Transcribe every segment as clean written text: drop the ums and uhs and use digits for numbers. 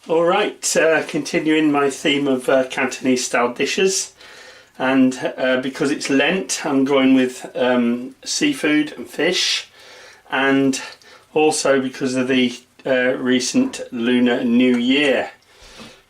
Alright, continuing my theme of Cantonese style dishes, and because it's Lent I'm going with seafood and fish, and also because of the recent Lunar New Year.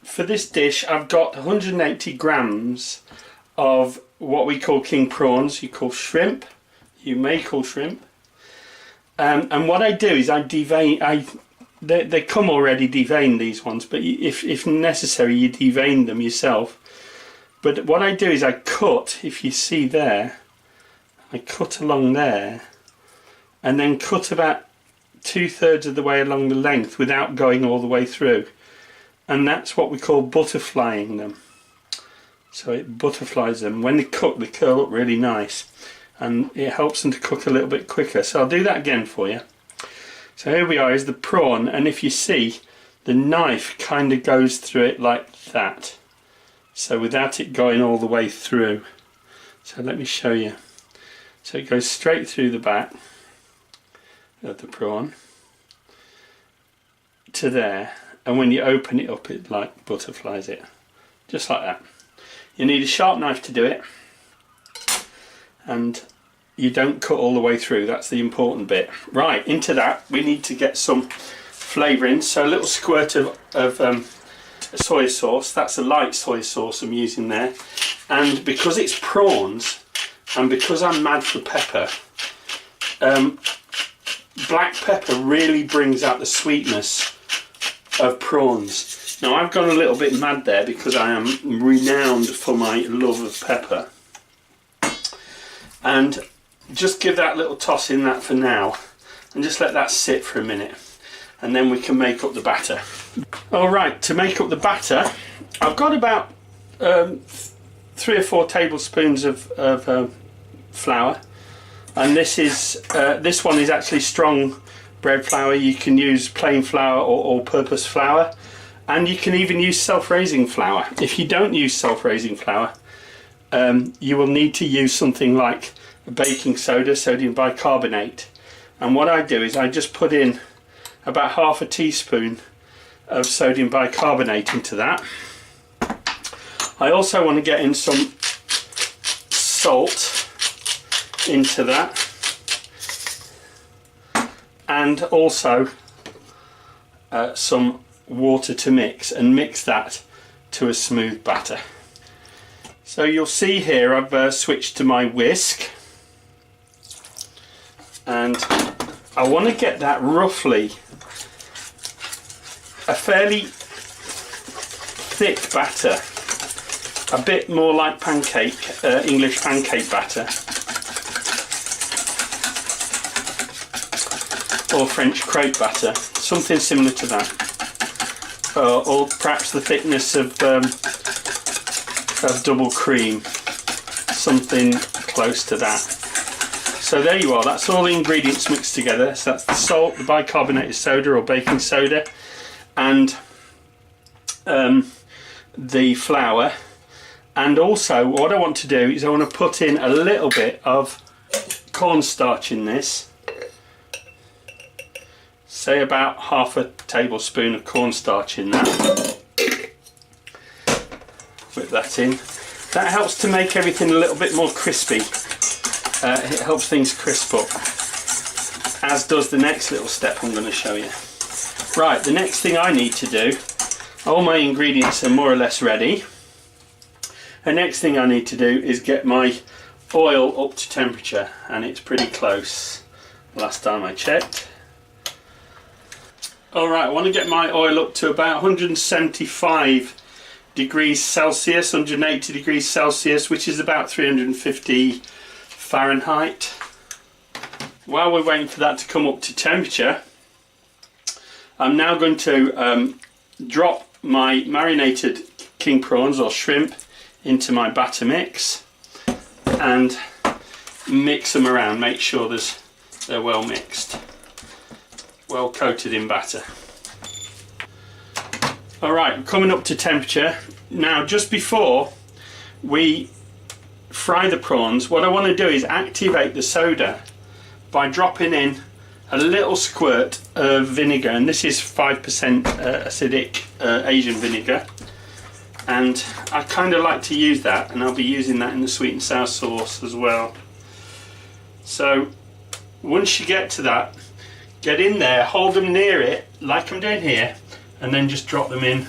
For this dish I've got 180 grams of what we call king prawns, you call shrimp, you may call shrimp, and what I do is I devein, they come already deveined, these ones, but if necessary you devein them yourself. But what I do is I cut, if you see there, I cut along there and then cut about 2/3 of the way along the length without going all the way through, and that's what we call butterflying them. So it butterflies them. When they cook they curl up really nice and it helps them to cook a little bit quicker. So I'll do that again for you. So here we are, is the prawn, and if you see, the knife kind of goes through it like that, so without it going all the way through. So let me show you. So it goes straight through the back of the prawn to there, and when you open it up it like butterflies it, just like that. You need a sharp knife to do it, and you don't cut all the way through, that's the important bit. Right, into that we need to get some flavouring, so a little squirt of soy sauce. That's a light soy sauce I'm using there, and because it's prawns and because I'm mad for pepper, black pepper really brings out the sweetness of prawns. Now I've gone a little bit mad there because I am renowned for my love of pepper, and just give that little toss in that for now and just let that sit for a minute, and then we can make up the batter. Alright, to make up the batter I've got about 3 or 4 tablespoons of flour, and this one is actually strong bread flour. You can use plain flour or all-purpose flour, and you can even use self-raising flour. If you don't use self-raising flour, you will need to use something like baking soda, sodium bicarbonate, and what I do is I just put in about half a teaspoon of sodium bicarbonate into that. I also want to get in some salt into that, and also some water to mix, and mix that to a smooth batter. So you'll see here I've switched to my whisk, and I want to get that roughly a fairly thick batter, a bit more like pancake, English pancake batter or French crepe batter, something similar to that, or perhaps the thickness of double cream, something close to that. So there you are, that's all the ingredients mixed together. So that's the salt, the bicarbonated soda or baking soda, and the flour. And also what I want to do is I want to put in a little bit of cornstarch in this, say about half a tablespoon of cornstarch in that. Whip that in. That helps to make everything a little bit more crispy. It helps things crisp up, as does the next little step I'm going to show you. Right, the next thing I need to do, all my ingredients are more or less ready. The next thing I need to do is get my oil up to temperature, and it's pretty close last time I checked. Alright, I want to get my oil up to about 175 degrees Celsius, 180 degrees Celsius, which is about 350 Fahrenheit. While we're waiting for that to come up to temperature, I'm now going to drop my marinated king prawns or shrimp into my batter mix and mix them around. Make sure they're well mixed, well coated in batter. Alright, coming up to temperature. Now just before we fry the prawns, what I want to do is activate the soda by dropping in a little squirt of vinegar, and this is 5% acidic Asian vinegar, and I kind of like to use that, and I'll be using that in the sweet and sour sauce as well. So once you get to that, get in there, hold them near it like I'm doing here, and then just drop them in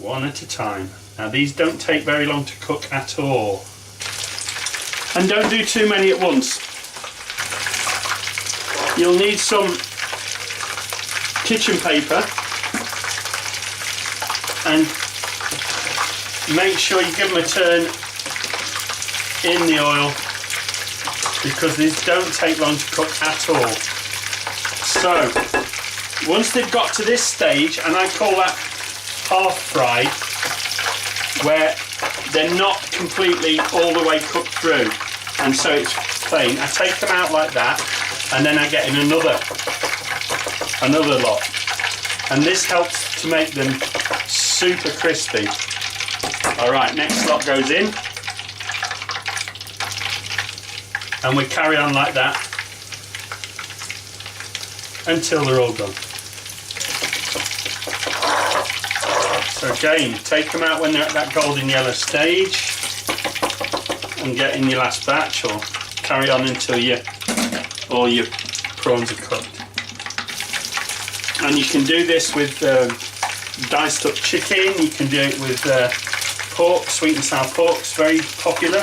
one at a time. Now these don't take very long to cook at all, and don't do too many at once. You'll need some kitchen paper, and make sure you give them a turn in the oil, because these don't take long to cook at all. So once they've got to this stage, and I call that half fried, where they're not completely all the way cooked through, and so it's plain, I take them out like that, and then I get in another lot, and this helps to make them super crispy. Alright, next lot goes in, and we carry on like that until they're all done. So again, take them out when they're at that golden yellow stage, and get in your last batch, or carry on until all your prawns are cooked. And you can do this with diced up chicken, you can do it with pork, sweet and sour pork. It's very popular.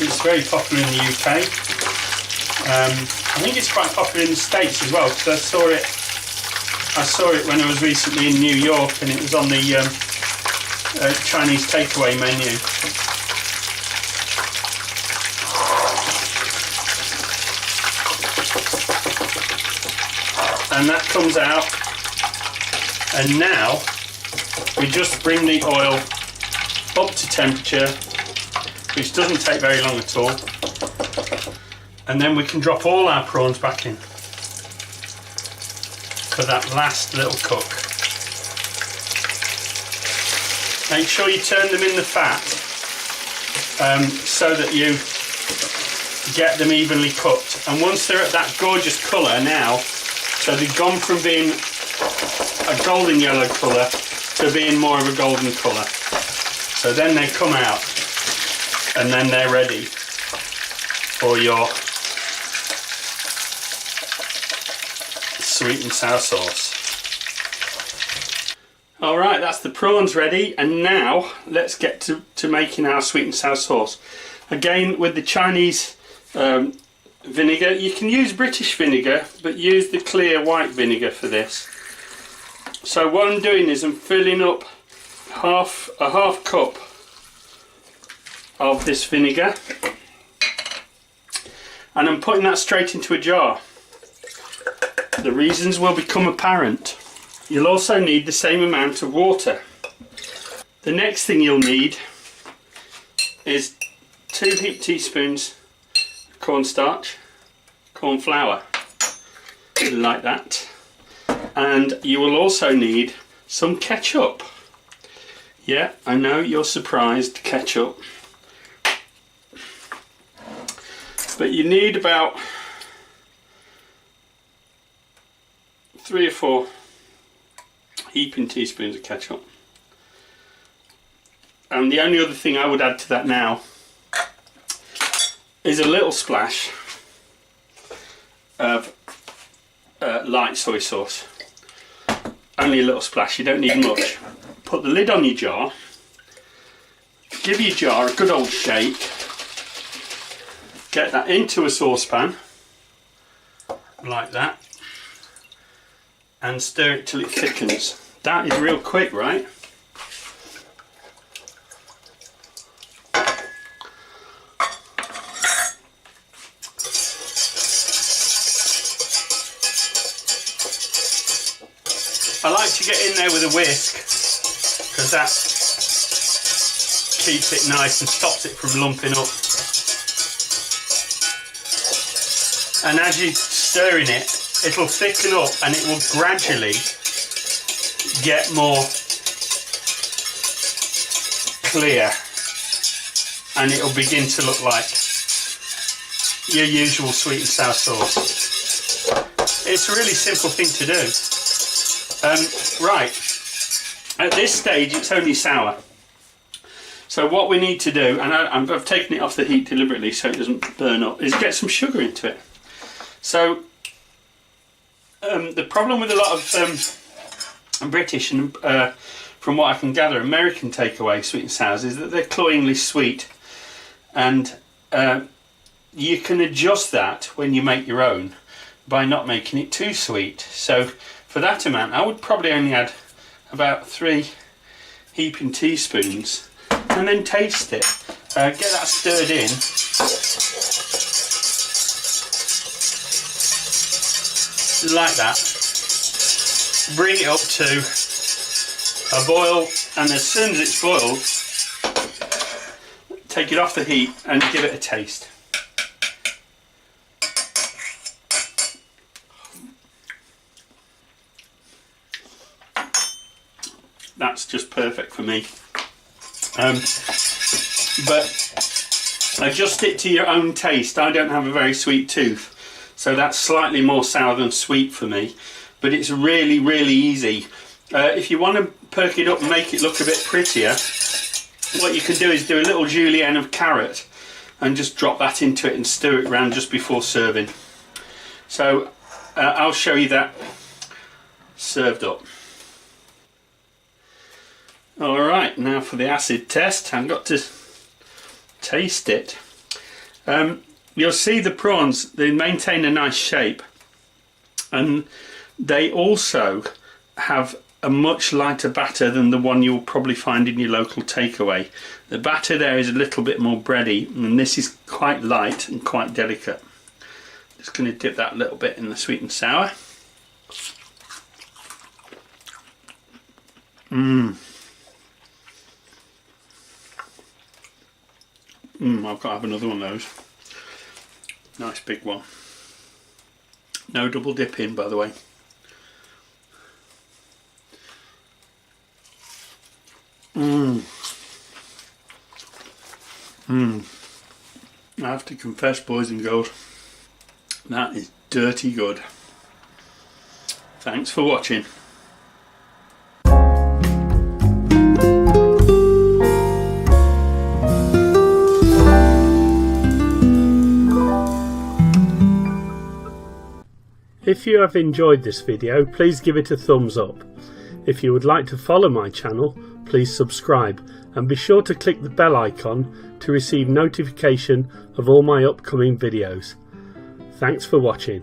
It's very popular in the UK. I think it's quite popular in the States as well, because I saw it when I was recently in New York, and it was on the Chinese takeaway menu. And that comes out, and now we just bring the oil up to temperature, which doesn't take very long at all, and then we can drop all our prawns back in for that last little cook. Make sure you turn them in the fat so that you get them evenly cooked, and once they're at that gorgeous colour now, so they've gone from being a golden yellow colour to being more of a golden colour, so then they come out, and then they're ready for your sweet and sour sauce. Alright, that's the prawns ready, and now let's get to making our sweet and sour sauce. Again, with the Chinese vinegar, you can use British vinegar, but use the clear white vinegar for this. So what I'm doing is I'm filling up a half cup of this vinegar, and I'm putting that straight into a jar. The reasons will become apparent. You'll also need the same amount of water. The next thing you'll need is 2 heaped teaspoons of cornstarch, corn flour, like that. And you will also need some ketchup. Yeah, I know you're surprised, ketchup. But you need about 3 or 4 heaping teaspoons of ketchup. And the only other thing I would add to that now is a little splash of light soy sauce. Only a little splash, you don't need much. Put the lid on your jar, give your jar a good old shake, get that into a saucepan like that, and stir it till it thickens. That is real quick, right? I like to get in there with a whisk, because that keeps it nice and stops it from lumping up. And as you're stirring it, it'll thicken up, and it will gradually get more clear, and it'll begin to look like your usual sweet and sour sauce. It's a really simple thing to do. Right, at this stage it's only sour. So what we need to do, and I've taken it off the heat deliberately so it doesn't burn up, is get some sugar into it. So the problem with a lot of British and from what I can gather American takeaway sweet and sours is that they're cloyingly sweet, and you can adjust that when you make your own by not making it too sweet. So for that amount I would probably only add about 3 heaping teaspoons and then taste it. Get that stirred in. Like that. Bring it up to a boil, and as soon as it's boiled, take it off the heat and give it a taste. That's just perfect for me. But adjust it to your own taste. I don't have a very sweet tooth, so that's slightly more sour than sweet for me, but it's really, really easy. If you want to perk it up and make it look a bit prettier, what you can do is do a little julienne of carrot and just drop that into it and stir it around just before serving. So I'll show you that served up. Alright, now for the acid test. I've got to taste it. You'll see the prawns, they maintain a nice shape, and they also have a much lighter batter than the one you'll probably find in your local takeaway. The batter there is a little bit more bready, and this is quite light and quite delicate. Just going to dip that a little bit in the sweet and sour. I've got to have another one of those. Nice big one. No double dipping, by the way. I have to confess, boys and girls, that is dirty good. Thanks for watching. If you have enjoyed this video, please give it a thumbs up. If you would like to follow my channel, please subscribe and be sure to click the bell icon to receive notification of all my upcoming videos. Thanks for watching.